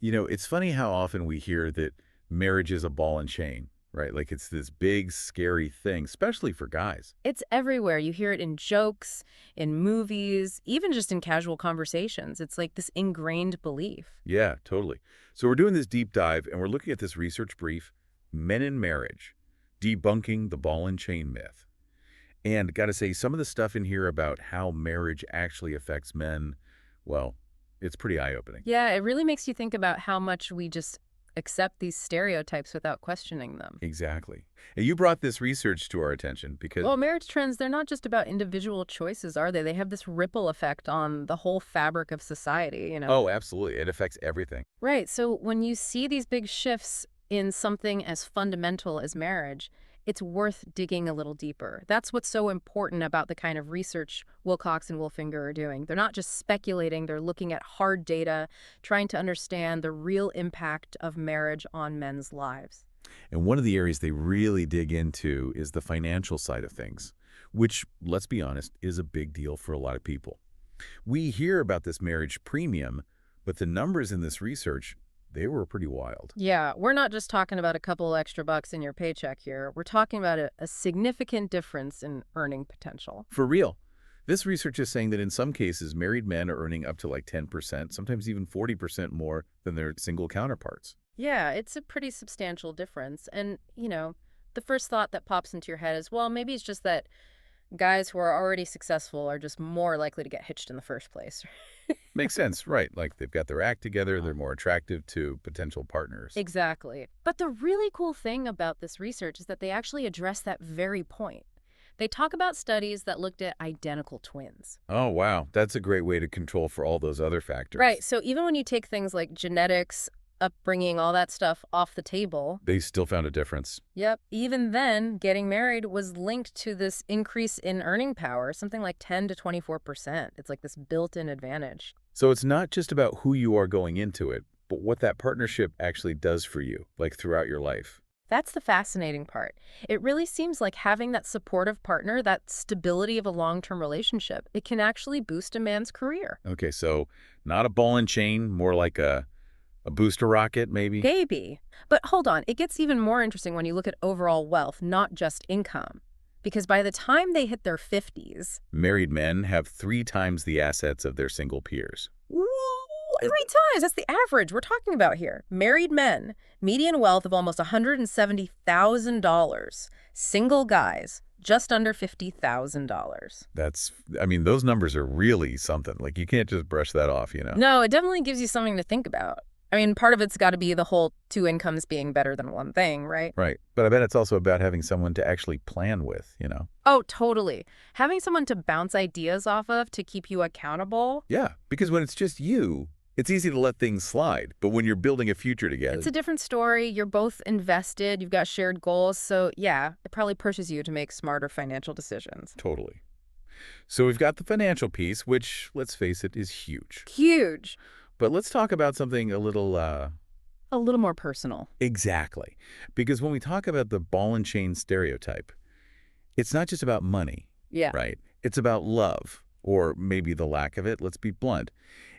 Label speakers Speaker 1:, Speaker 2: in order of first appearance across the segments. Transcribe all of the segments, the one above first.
Speaker 1: It's funny how often we hear that marriage is a ball and chain, right? Like it's this big, scary thing, especially for guys.
Speaker 2: It's everywhere. You hear it in jokes, in movies, even just in casual conversations. It's like this ingrained belief.
Speaker 1: Yeah, totally. So we're doing this deep dive and we're looking at this research brief, Men in Marriage, Debunking the Ball and Chain Myth. And got to say, some of the stuff in here about how marriage actually affects men, well, it's pretty eye-opening.
Speaker 2: Yeah, it really makes you think about how much we just accept these stereotypes without questioning them.
Speaker 1: Exactly. And you brought this research to our attention because,
Speaker 2: Well, marriage trends, they're not just about individual choices, are they? They have this ripple effect on the whole fabric of society.
Speaker 1: oh, absolutely, it affects everything.
Speaker 2: Right. So when you see these big shifts in something as fundamental as marriage, it's worth digging a little deeper. That's what's so important about the kind of research Wilcox and Wolfinger are doing. They're not just speculating, they're looking at hard data, trying to understand the real impact of marriage on men's lives.
Speaker 1: And one of the areas they really dig into is the financial side of things, which, let's be honest, is a big deal for a lot of people. We hear about this marriage premium, but the numbers in this research, they were pretty wild.
Speaker 2: Yeah, we're not just talking about a couple extra bucks in your paycheck here. We're talking about a significant difference in earning potential.
Speaker 1: For real. This research is saying that in some cases, married men are earning up to like 10%, sometimes even 40% more than their single counterparts.
Speaker 2: Yeah, it's a pretty substantial difference. And, the first thought that pops into your head is, well, maybe it's just that guys who are already successful are just more likely to get hitched in the first place.
Speaker 1: Makes sense, right? Like they've got their act together, they're more attractive to potential partners.
Speaker 2: Exactly. But the really cool thing about this research is that they actually address that very point. They talk about studies that looked at identical twins.
Speaker 1: Oh, wow. That's a great way to control for all those other factors.
Speaker 2: Right. So even when you take things like genetics, upbringing, all that stuff off the table,
Speaker 1: They still found a difference.
Speaker 2: yep, even then, getting married was linked to this increase in earning power, something like 10 to 24%. It's like this built-in advantage.
Speaker 1: So it's not just about who you are going into it, but what that partnership actually does for you, like throughout your life.
Speaker 2: That's the fascinating part. It really seems like having that supportive partner, that stability of a long-term relationship, it can actually boost a man's career.
Speaker 1: Okay, so not a ball and chain, more like a booster rocket, maybe?
Speaker 2: Maybe. But hold on, it gets even more interesting when you look at overall wealth, not just income. Because by the time they hit their 50s,
Speaker 1: Married men have 3 times the assets of their single peers.
Speaker 2: woo, 3 times, that's the average we're talking about here. Married men, median wealth of almost $170,000. Single guys, just under $50,000.
Speaker 1: Those numbers are really something. Like, you can't just brush that off.
Speaker 2: No, it definitely gives you something to think about. Part of it's got to be the whole two incomes being better than one thing, right?
Speaker 1: Right. But I bet it's also about having someone to actually plan with.
Speaker 2: Oh, totally. Having someone to bounce ideas off of to keep you accountable.
Speaker 1: Yeah, because when it's just you, it's easy to let things slide. But when you're building a future together,
Speaker 2: It's a different story. You're both invested. You've got shared goals. So, yeah, it probably pushes you to make smarter financial decisions.
Speaker 1: totally. So we've got the financial piece, which, let's face it, is huge.
Speaker 2: Huge.
Speaker 1: But let's talk about something a little,
Speaker 2: A little more personal.
Speaker 1: exactly. Because when we talk about the ball and chain stereotype, it's not just about money,
Speaker 2: Yeah.
Speaker 1: right? It's about love, or maybe the lack of it. Let's be blunt.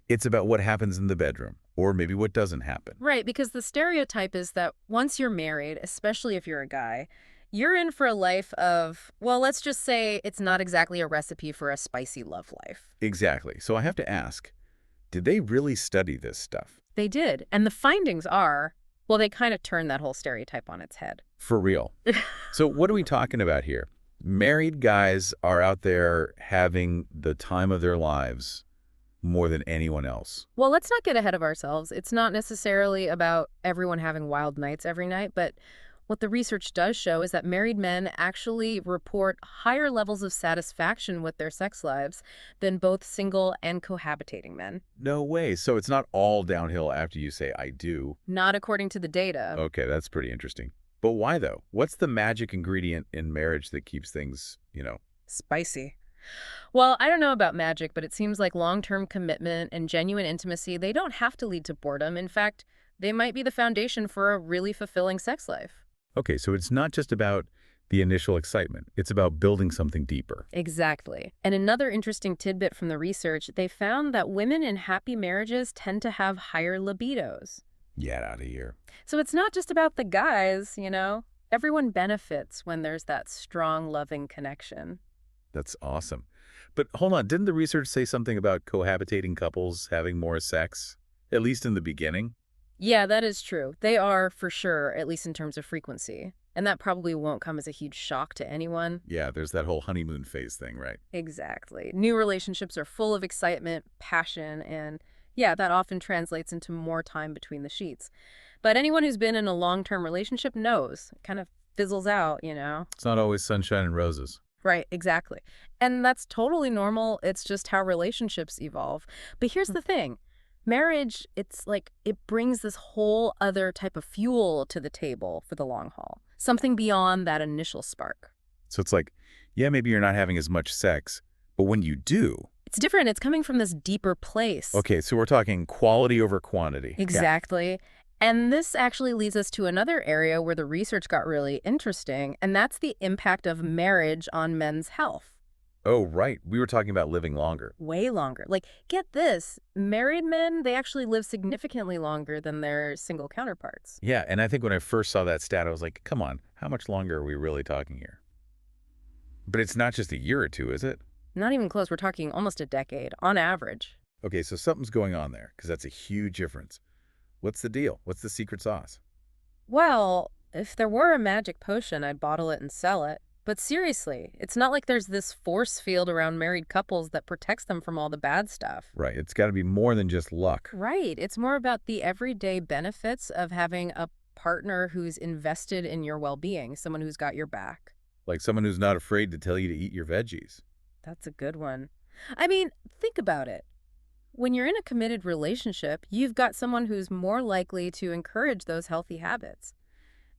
Speaker 1: It's about what happens in the bedroom, or maybe what doesn't happen.
Speaker 2: Right, because the stereotype is that once you're married, especially if you're a guy, you're in for a life of, well, let's just say it's not exactly a recipe for a spicy love life.
Speaker 1: Exactly. So I have to ask, did they really study this stuff?
Speaker 2: They did. And the findings are, well, they kind of turn that whole stereotype on its head.
Speaker 1: For real. So what are we talking about here? Married guys are out there having the time of their lives more than anyone else.
Speaker 2: Well, let's not get ahead of ourselves. It's not necessarily about everyone having wild nights every night, but what the research does show is that married men actually report higher levels of satisfaction with their sex lives than both single and cohabitating men.
Speaker 1: No way. So it's not all downhill after you say, I do.
Speaker 2: Not according to the data.
Speaker 1: Okay, that's pretty interesting. But why, though? What's the magic ingredient in marriage that keeps things?
Speaker 2: Spicy. Well, I don't know about magic, but it seems like long-term commitment and genuine intimacy, they don't have to lead to boredom. In fact, they might be the foundation for a really fulfilling sex life.
Speaker 1: Okay, so it's not just about the initial excitement. It's about building something deeper.
Speaker 2: Exactly. And another interesting tidbit from the research, they found that women in happy marriages tend to have higher libidos.
Speaker 1: Get out of here.
Speaker 2: So it's not just about the guys, you know? Everyone benefits when there's that strong, loving connection.
Speaker 1: That's awesome. But hold on, didn't the research say something about cohabitating couples having more sex? At least in the beginning?
Speaker 2: Yeah, that is true. They are, for sure, at least in terms of frequency. And that probably won't come as a huge shock to anyone.
Speaker 1: Yeah, there's that whole honeymoon phase thing, right?
Speaker 2: Exactly. New relationships are full of excitement, passion, and yeah, that often translates into more time between the sheets. But anyone who's been in a long-term relationship knows. It kind of fizzles out, you know?
Speaker 1: It's not always sunshine and roses.
Speaker 2: Right, exactly. And that's totally normal. It's just how relationships evolve. But here's the thing. Marriage, it's like it brings this whole other type of fuel to the table for the long haul. Something beyond that initial spark.
Speaker 1: So it's like, yeah, maybe you're not having as much sex, but when you do,
Speaker 2: It's different. It's coming from this deeper place.
Speaker 1: okay, so we're talking quality over quantity. Yeah.
Speaker 2: Exactly. And this actually leads us to another area where the research got really interesting, and that's the impact of marriage on men's health.
Speaker 1: Oh, right. We were talking about living longer.
Speaker 2: Way longer. Like, get this, married men, they actually live significantly longer than their single counterparts.
Speaker 1: Yeah, and I think when I first saw that stat, I was like, come on, how much longer are we really talking here? But it's not just a year or two, is it?
Speaker 2: Not even close. We're talking almost a decade, on average.
Speaker 1: Okay, so something's going on there, because that's a huge difference. What's the deal? What's the secret sauce?
Speaker 2: Well, if there were a magic potion, I'd bottle it and sell it. But seriously, it's not like there's this force field around married couples that protects them from all the bad stuff.
Speaker 1: Right, it's got to be more than just luck.
Speaker 2: Right. It's more about the everyday benefits of having a partner who's invested in your well-being, someone who's got your back.
Speaker 1: Like someone who's not afraid to tell you to eat your veggies.
Speaker 2: That's a good one. I mean, think about it. When you're in a committed relationship, you've got someone who's more likely to encourage those healthy habits.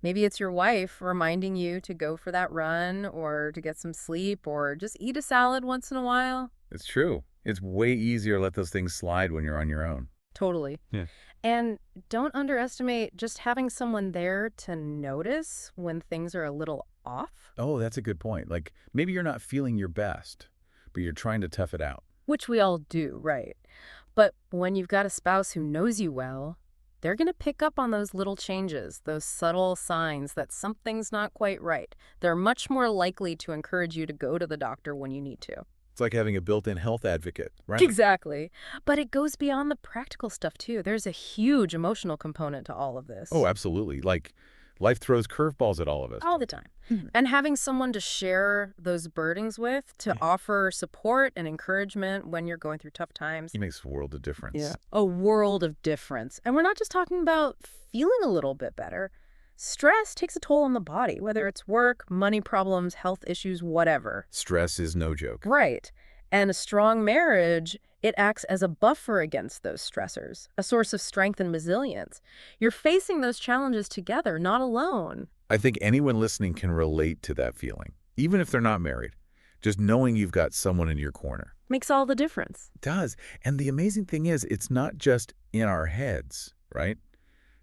Speaker 2: Maybe it's your wife reminding you to go for that run or to get some sleep or just eat a salad once in a while.
Speaker 1: It's true. It's way easier to let those things slide when you're on your own.
Speaker 2: Totally.
Speaker 1: Yeah.
Speaker 2: And don't underestimate just having someone there to notice when things are a little off,
Speaker 1: Oh, that's a good point. Like maybe you're not feeling your best, but you're trying to tough it out.
Speaker 2: which we all do, right? But when you've got a spouse who knows you well, they're going to pick up on those little changes, those subtle signs that something's not quite right. They're much more likely to encourage you to go to the doctor when you need to.
Speaker 1: It's like having a built-in health advocate, right?
Speaker 2: Exactly. But it goes beyond the practical stuff, too. There's a huge emotional component to all of this.
Speaker 1: Oh, absolutely. Like life throws curveballs at all of us.
Speaker 2: All the time.
Speaker 1: Mhm.
Speaker 2: And having someone to share those burdens with, to
Speaker 1: Yeah.
Speaker 2: offer support and encouragement when you're going through tough times.
Speaker 1: It makes a world of difference.
Speaker 2: A world of difference. And we're not just talking about feeling a little bit better. Stress takes a toll on the body, whether it's work, money problems, health issues, whatever.
Speaker 1: Stress is no joke.
Speaker 2: Right. And a strong marriage, it acts as a buffer against those stressors, a source of strength and resilience. You're facing those challenges together, not alone.
Speaker 1: I think anyone listening can relate to that feeling, even if they're not married. Just knowing you've got someone in your corner.
Speaker 2: Makes all the difference.
Speaker 1: It does. And the amazing thing is, it's not just in our heads, right?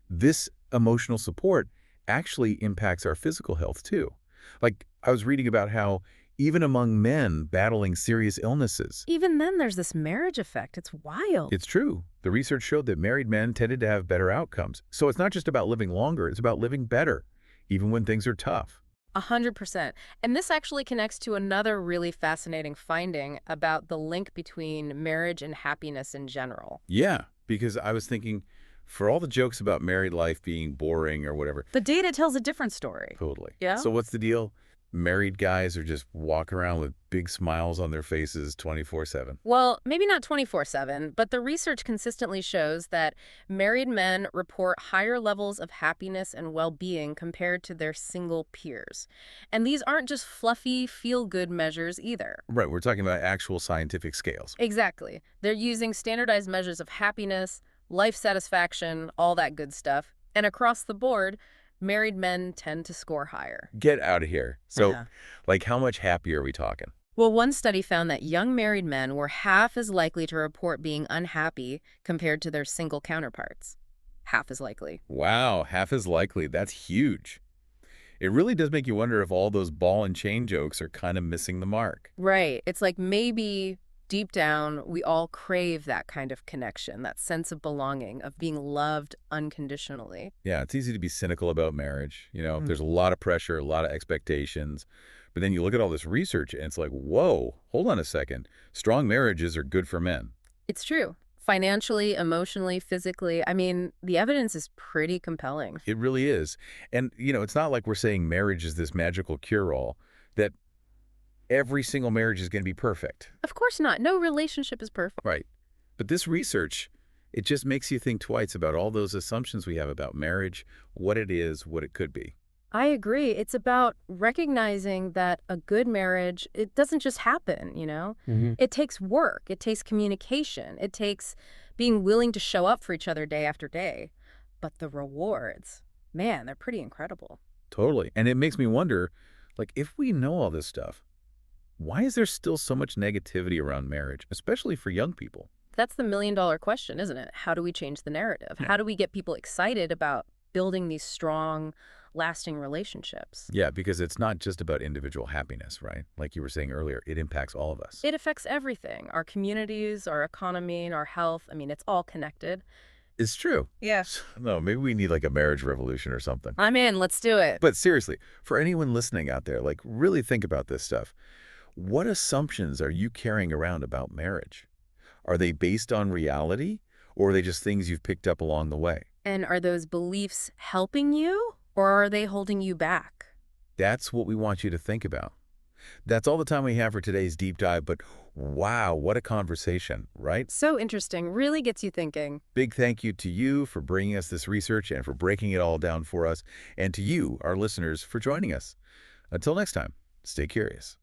Speaker 1: This emotional support actually impacts our physical health too. Like I was reading about how even among men battling serious illnesses,
Speaker 2: Even then, there's this marriage effect. It's wild.
Speaker 1: it's true. The research showed that married men tended to have better outcomes. So it's not just about living longer, it's about living better, even when things are tough.
Speaker 2: 100%. And this actually connects to another really fascinating finding about the link between marriage and happiness in general.
Speaker 1: Yeah, because I was thinking, for all the jokes about married life being boring or whatever,
Speaker 2: The data tells a different story.
Speaker 1: totally.
Speaker 2: Yeah?
Speaker 1: So what's the deal? Married guys are just walking around with big smiles on their faces 24/7.
Speaker 2: Well, maybe not 24/7, but the research consistently shows that married men report higher levels of happiness and well-being compared to their single peers. And these aren't just fluffy, feel-good measures either.
Speaker 1: Right, we're talking about actual scientific scales.
Speaker 2: Exactly. They're using standardized measures of happiness, life satisfaction, all that good stuff. And across the board, married men tend to score higher.
Speaker 1: Get out of here. So,
Speaker 2: Yeah.
Speaker 1: like, how much happier are we talking?
Speaker 2: Well, one study found that young married men were half as likely to report being unhappy compared to their single counterparts. Half as likely.
Speaker 1: Wow, half as likely. That's huge. It really does make you wonder if all those ball and chain jokes are kind of missing the mark.
Speaker 2: Right. It's like maybe Deep down, we all crave that kind of connection, that sense of belonging, of being loved unconditionally.
Speaker 1: Yeah, it's easy to be cynical about marriage. There's a lot of pressure, a lot of expectations. But then you look at all this research and it's like, whoa, hold on a second. Strong marriages are good for men.
Speaker 2: It's true. Financially, emotionally, physically, I mean, the evidence is pretty compelling.
Speaker 1: It really is. And it's not like we're saying marriage is this magical cure-all, that every single marriage is going to be perfect.
Speaker 2: Of course not. No relationship is perfect.
Speaker 1: Right. But this research, it just makes you think twice about all those assumptions we have about marriage, what it is, what it could be.
Speaker 2: I agree. It's about recognizing that a good marriage, it doesn't just happen. It takes work. It takes communication. It takes being willing to show up for each other day after day. But the rewards, man, they're pretty incredible.
Speaker 1: Totally. And it makes me wonder, like, if we know all this stuff, why is there still so much negativity around marriage, especially for young people?
Speaker 2: That's the million-dollar question, isn't it? How do we change the narrative?
Speaker 1: Yeah.
Speaker 2: How do we get people excited about building these strong, lasting relationships?
Speaker 1: Yeah, because it's not just about individual happiness, right? Like you were saying earlier, it impacts all of us.
Speaker 2: It affects everything, our communities, our economy, and our health. I mean, it's all connected.
Speaker 1: It's true.
Speaker 2: Yeah.
Speaker 1: No, maybe we need like a marriage revolution or something.
Speaker 2: I'm in. Let's do it.
Speaker 1: But seriously, for anyone listening out there, like really think about this stuff. What assumptions are you carrying around about marriage? Are they based on reality, or are they just things you've picked up along the way?
Speaker 2: And are those beliefs helping you, or are they holding you back?
Speaker 1: That's what we want you to think about. That's all the time we have for today's deep dive, but wow, what a conversation, right?
Speaker 2: So interesting. Really gets you thinking.
Speaker 1: Big thank you to you for bringing us this research and for breaking it all down for us, and to you, our listeners, for joining us. Until next time, stay curious.